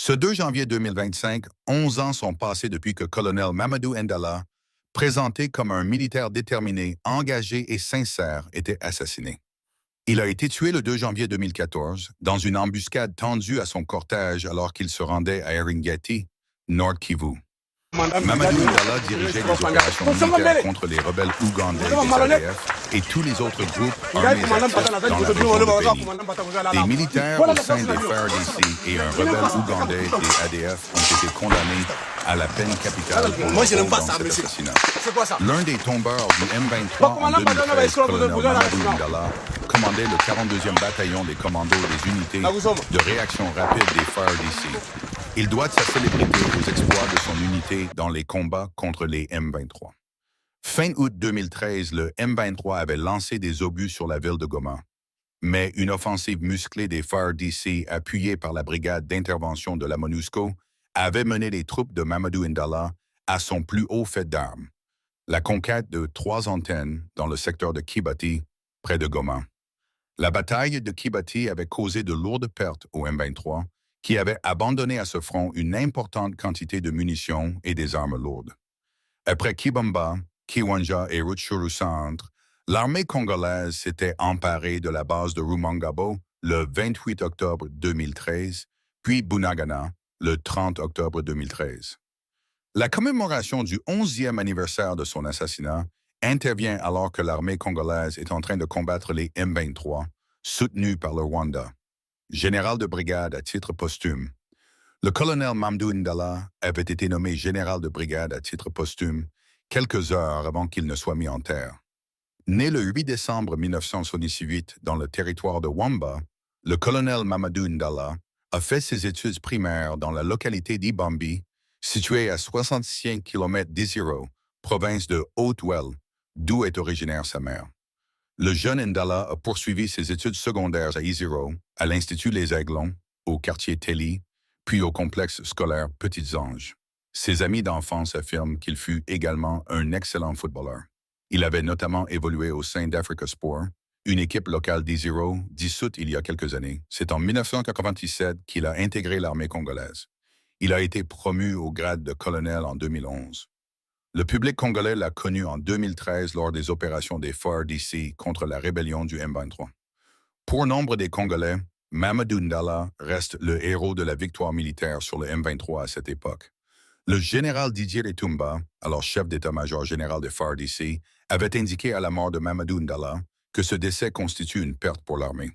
Ce 2 janvier 2025, 11 ans sont passés depuis que colonel Mamadou Ndala, présenté comme un militaire déterminé, engagé et sincère, était assassiné. Il a été tué le 2 janvier 2014 dans une embuscade tendue à son cortège alors qu'il se rendait à Eringeti, Nord Kivu. Mamadou Ndala dirigeait des opérations militaires contre les rebelles ougandais des ADF et tous les autres groupes armés actifs dans la région du Béni. Des militaires au sein des FARDC et un rebelle ougandais des ADF ont été condamnés à la peine capitale pour leur rôle dans cet assassinat. L'un des tombeurs du M23 en 2013, colonel Mamadou Ndala, commandait le 42e bataillon des commandos des unités de réaction rapide des FARDC. Il doit sa célébrité aux exploits de son unité dans les combats contre les M23. Fin août 2013, le M23 avait lancé des obus sur la ville de Goma, mais une offensive musclée des FARDC, appuyée par la brigade d'intervention de la MONUSCO, avait mené les troupes de Mamadou Ndala à son plus haut fait d'armes, la conquête de 3 antennes dans le secteur de Kibati, près de Goma. La bataille de Kibati avait causé de lourdes pertes au M23, qui avait abandonné à ce front une importante quantité de munitions et des armes lourdes. Après Kibamba, Kiwanja et Rutshuru Centre, l'armée congolaise s'était emparée de la base de Rumangabo le 28 octobre 2013, puis Bunagana le 30 octobre 2013. La commémoration du 11e anniversaire de son assassinat intervient alors que l'armée congolaise est en train de combattre les M23, soutenus par le Rwanda. Général de brigade à titre posthume. Le colonel Mamadou Ndala avait été nommé général de brigade à titre posthume quelques heures avant qu'il ne soit mis en terre. Né le 8 décembre 1978 dans le territoire de Wamba, le colonel Mamadou Ndala a fait ses études primaires dans la localité d'Ibambi, située à 65 km d'Iziro, province de Haute-Ouel, d'où est originaire sa mère. Le jeune Ndala a poursuivi ses études secondaires à Iziro, à l'Institut Les Aiglons, au quartier Telly, puis au complexe scolaire Petites Anges. Ses amis d'enfance affirment qu'il fut également un excellent footballeur. Il avait notamment évolué au sein d'Africa Sport, une équipe locale d'Iziro dissoute il y a quelques années. C'est en 1997 qu'il a intégré l'armée congolaise. Il a été promu au grade de colonel en 2011. Le public congolais l'a connu en 2013 lors des opérations des FARDC contre la rébellion du M23. Pour nombre des Congolais, Mamadou Ndala reste le héros de la victoire militaire sur le M23 à cette époque. Le général Didier Etumba, alors chef d'état-major général des FARDC, avait indiqué à la mort de Mamadou Ndala que ce décès constitue une perte pour l'armée.